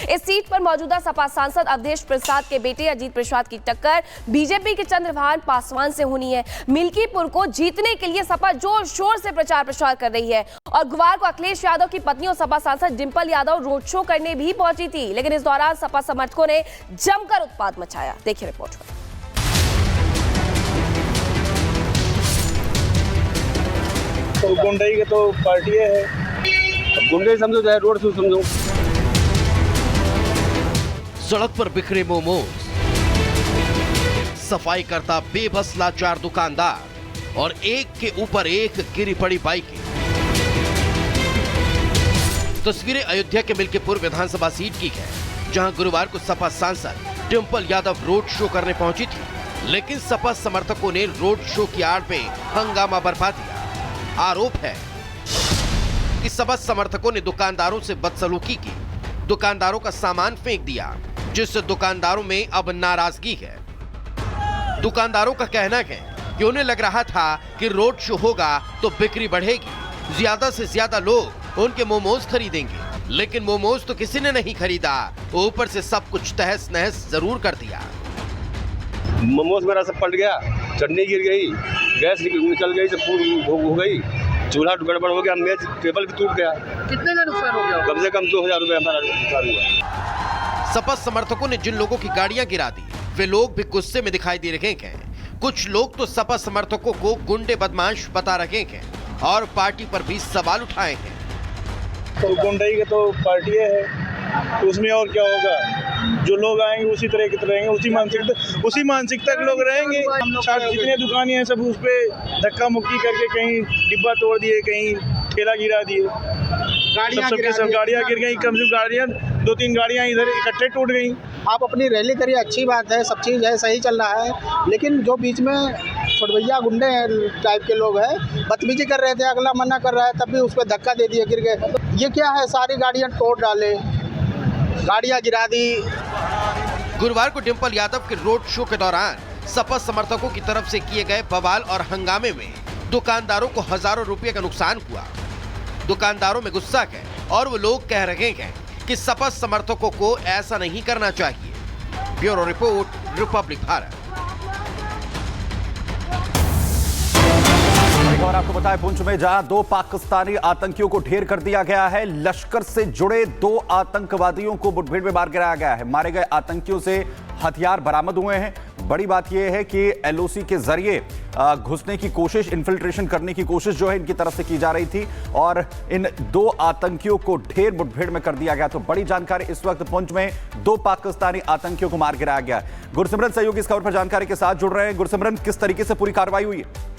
इस सीट पर मौजूदा सपा सांसद अवधेश प्रसाद के बेटे अजीत प्रसाद की टक्कर बीजेपी के चंद्रभान पासवान से होनी है। मिल्कीपुर को जीतने के लिए सपा जोर शोर से प्रचार कर रही है और गुरुवार को अखिलेश यादव की पत्नी और सपा सांसद डिंपल यादव रोड शो करने भी पहुंची थी, लेकिन इस दौरान सपा समर्थकों ने जमकर उत्पात मचाया। देखिए रिपोर्ट में। तो गुंडई के तो पार्टी है, गुंडे समझो चाहे रोड शो समझो। सड़क पर बिखरे मोमोज, सफाई करता बेबस लाचार दुकानदार और एक के ऊपर एक गिरी पड़ी बाइकें। तस्वीरें अयोध्या के मिल्कीपुर विधानसभा सीट की है, जहां गुरुवार को सपा सांसद डिंपल यादव रोड शो करने पहुंची थी, लेकिन सपा समर्थकों ने रोड शो की आड़ में हंगामा बरपा दिया। आरोप है कि सपा समर्थकों ने दुकानदारों से बदसलूकी की, दुकानदारों का सामान फेंक दिया, जिससे दुकानदारों में अब नाराजगी है। दुकानदारों का कहना है कि उन्हें लग रहा था कि रोड शो होगा तो बिक्री बढ़ेगी, ज्यादा से ज्यादा लोग उनके मोमोज खरीदेंगे, लेकिन मोमोज तो किसी ने नहीं खरीदा, ऊपर से सब कुछ तहस नहस जरूर कर दिया। मोमोज मेरा सब पलट गया, चटनी गिर गई, गैस निकल गई, सब हो गई, चूल्हा गड़बड़ हो गया, मेज टेबल भी टूट गया। कितने का नुकसान हो गया? कम से कम 2000 रुपए हमारा नुकसान हुआ। सपा समर्थकों ने जिन लोगों की गाड़ियां गिरा दी, वे लोग भी गुस्से में दिखाई दे रहे हैं। कुछ लोग तो सपा समर्थकों को गुंडे बदमाश बता रहे हैं और पार्टी पर भी सवाल उठाए हैं। तो गुंडई के तो पार्टी है, तो उसमें और क्या होगा? जो लोग आएंगे उसी तरह के रहेंगे, उसी मानसिकता के लोग रहेंगे। जितने दुकानें हैं सब उस पे धक्का मुक्की करके कहीं डिब्बा तोड़ दिए, कहीं ठेला गिरा दिए, सब गाड़ियाँ गिर गई। कम से कम गाड़ियाँ 2-3 गाड़ियाँ इधर इकट्ठे टूट गई। आप अपनी रैली करिए, अच्छी बात है, सब चीज़ है, सही चल रहा है, लेकिन जो बीच में छोटभैया गुंडे टाइप के लोग हैं, बदतमीजी कर रहे थे, अगला मना कर रहा है, तब भी उस पर धक्का दे दिए, गिर गए। ये क्या है? सारी गाड़ियाँ तोड़ डाले, गाड़ियाँ गिरा दी। गुरुवार को डिंपल यादव के रोड शो के दौरान सपा समर्थकों की तरफ से किए गए बवाल और हंगामे में दुकानदारों को हजारों रुपए का नुकसान हुआ। दुकानदारों में गुस्सा है और वो लोग कह रहे हैं कि सपा समर्थकों को ऐसा नहीं करना चाहिए। Bureau report, Republic Bharat. और आपको बताएं, पुंछ में जहां 2 पाकिस्तानी आतंकियों को ढेर कर दिया गया है, लश्कर से जुड़े 2 आतंकवादियों को मुठभेड़ में मार गिराया गया है। मारे गए आतंकियों से हथियार बरामद हुए हैं। बड़ी बात यह है कि एलओसी के जरिए घुसने की कोशिश, इन्फिल्ट्रेशन करने की कोशिश जो है इनकी तरफ से की जा रही थी और इन 2 आतंकियों को ढेर मुठभेड़ में कर दिया गया। तो बड़ी जानकारी इस वक्त पुंछ में 2 पाकिस्तानी आतंकियों को मार गिराया गया। गुरसिमरन सहयोगी इस खबर पर जानकारी के साथ जुड़ रहे हैं। गुरसिमरन, किस तरीके से पूरी कार्रवाई हुई है?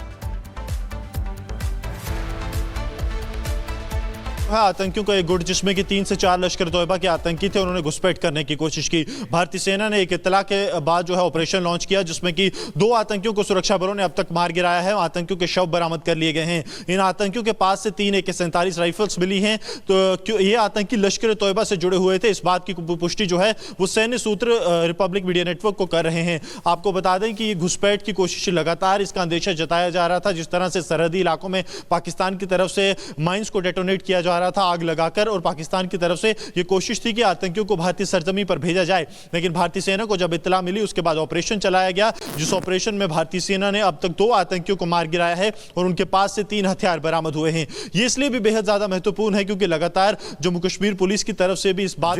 हाँ, आतंकियों का एक गुट जिसमें कि 3 से 4 लश्कर तोयबा के आतंकी थे, उन्होंने घुसपैठ करने की कोशिश की। भारतीय सेना ने एक इत्तला के बाद जो है ऑपरेशन लॉन्च किया, जिसमें कि 2 आतंकियों को सुरक्षा बलों ने अब तक मार गिराया है। आतंकियों के शव बरामद कर लिए गए हैं। इन आतंकियों के पास से 3 AK-47 राइफल्स मिली हैं। तो ये आतंकी लश्कर तोयबा से जुड़े हुए थे, इस बात की पुष्टि जो है वो सैन्य सूत्र रिपब्लिक मीडिया नेटवर्क को कर रहे हैं। आपको बता दें कि घुसपैठ की कोशिश लगातार, इसका अंदेशा जताया जा रहा था। जिस तरह से सरहदी इलाकों में पाकिस्तान की तरफ से माइंस को डेटोनेट किया जा रहा था आग लगाकर, और पाकिस्तान की तरफ से यह कोशिश थी कि आतंकियों को भारतीय सरजमीन पर भेजा जाए, लेकिन भारतीय सेना को जब इत्तला मिली उसके बाद ऑपरेशन चलाया गया, जिस ऑपरेशन में भारतीय सेना ने अब तक 2 आतंकियों को मार गिराया है और उनके पास से 3 हथियार बरामद हुए हैं। ये इसलिए भी बेहद ज्यादा महत्वपूर्ण है क्योंकि लगातार जम्मू कश्मीर पुलिस की तरफ से भी इस बात।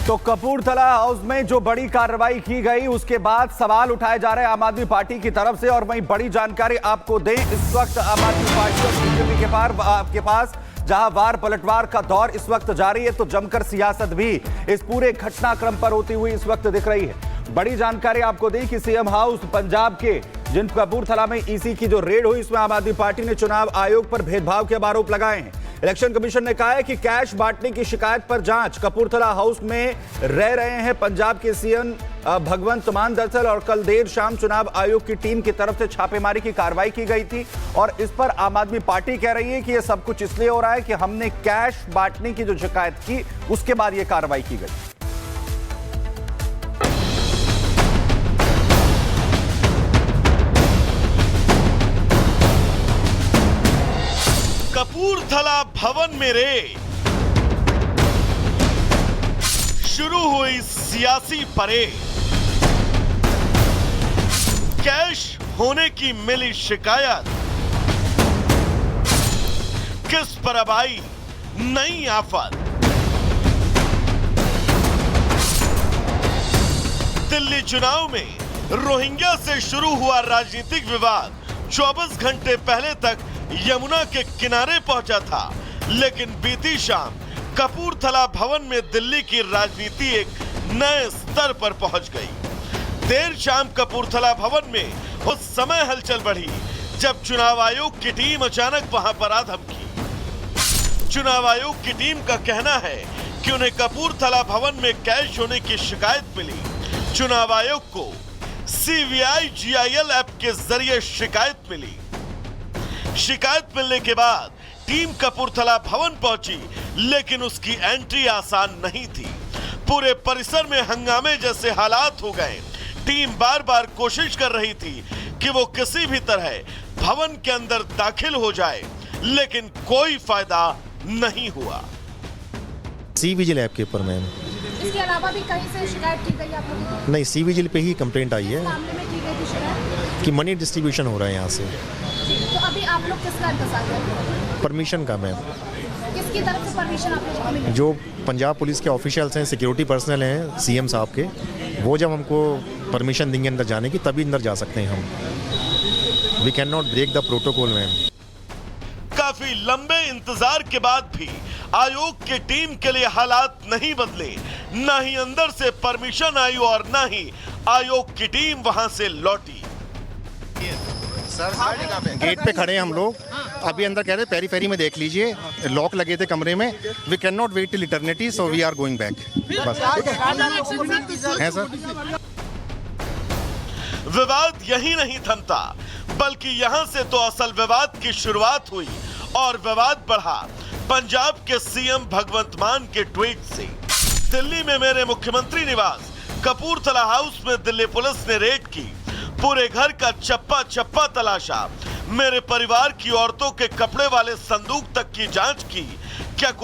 तो कपूरथला हाउस में जो बड़ी कार्रवाई की गई उसके बाद सवाल उठाए जा रहे हैं आम आदमी पार्टी की तरफ से, और वहीं बड़ी जानकारी आपको दें, इस वक्त आम आदमी पार्टी और बीजेपी के पास जहां वार पलटवार का दौर इस वक्त जारी है, तो जमकर सियासत भी इस पूरे घटनाक्रम पर होती हुई इस वक्त दिख रही है। बड़ी जानकारी आपको दी कि सीएम हाउस पंजाब के जिन कपूरथला में ईसी की जो रेड हुई, इसमें आम आदमी पार्टी ने चुनाव आयोग पर भेदभाव के आरोप लगाए हैं। इलेक्शन कमीशन ने कहा है कि कैश बांटने की शिकायत पर जांच। कपूरथला हाउस में रह रहे हैं पंजाब के सीएम भगवंत मान दरअसल, और कल देर शाम चुनाव आयोग की टीम की तरफ से छापेमारी की कार्रवाई की गई थी और इस पर आम आदमी पार्टी कह रही है कि यह सब कुछ इसलिए हो रहा है कि हमने कैश बांटने की जो शिकायत की उसके बाद यह कार्रवाई की गई। कपूरथला भवन में रेड, शुरू हुई सियासी परेड। कैश होने की मिली शिकायत, किस पर अब आई नई आफत। दिल्ली चुनाव में रोहिंग्या से शुरू हुआ राजनीतिक विवाद 24 घंटे पहले तक यमुना के किनारे पहुंचा था, लेकिन बीती शाम कपूरथला भवन में दिल्ली की राजनीति एक नए स्तर पर पहुंच गई। देर शाम कपूरथला भवन में उस समय हलचल बढ़ी जब चुनाव आयोग की टीम अचानक वहां पर आ धमकी। चुनाव आयोग की टीम का कहना है कि उन्हें कपूरथला भवन में कैश होने की शिकायत मिली। चुनाव आयोग को CVI GIL ऐप के जरिए शिकायत मिली। शिकायत मिलने के बाद टीम कपूरथला भवन पहुंची, लेकिन उसकी एंट्री आसान नहीं थी। पूरे परिसर में हंगामे जैसे हालात हो गए। टीम बार बार कोशिश कर रही थी कि वो किसी भी तरह भवन के अंदर दाखिल हो जाए, लेकिन कोई फायदा नहीं हुआ। सी विजिल ऐप के ऊपर मैम, इसके अलावा भी कहीं से शिकायत की गई आप लोगों को? नहीं, सी विजिल पे ही कंप्लेंट आई है मामले में की गई थी शिकायत कि मनी डिस्ट्रीब्यूशन हो रहा है यहाँ से। तो अभी आप लोग किसका इंतजार कर रहे हैं? परमिशन का मैम, किसकी तरफ से परमिशन आप लोगों को मिली? जो पंजाब पुलिस के ऑफिशियल्स हैं, सिक्योरिटी पर्सनल हैं CM साहब के, वो जब हमको परमिशन देंगे अंदर जाने की तभी अंदर जा सकते हैं हम। We can not break the protocol ma'am. काफी लंबे इंतजार के बाद भी आयोग की टीम के लिए हालात नहीं बदले। न ही अंदर से परमिशन आई और न ही आयोग की टीम वहां से लौटी। गेट पे खड़े हैं हम लोग, अभी अंदर कह रहे पेरी पेरी में देख लीजिए, लॉक लगे थे कमरे में। We can not wait till eternity, so we are going back. बस है सर। विवाद यही नहीं थमता, बल्कि यहां से तो असल विवाद की शुरुआत हुई और विवाद बढ़ा पंजाब के CM भगवंत मान के ट्वीट से। दिल्ली में मेरे मुख्यमंत्री निवास कपूरथला हाउस में दिल्ली पुलिस ने रेड की। पूरे घर का चप्पा चप्पा तलाशा। मेरे परिवार की औरतों के कपड़े वाले संदूक तक की जांच की। क्या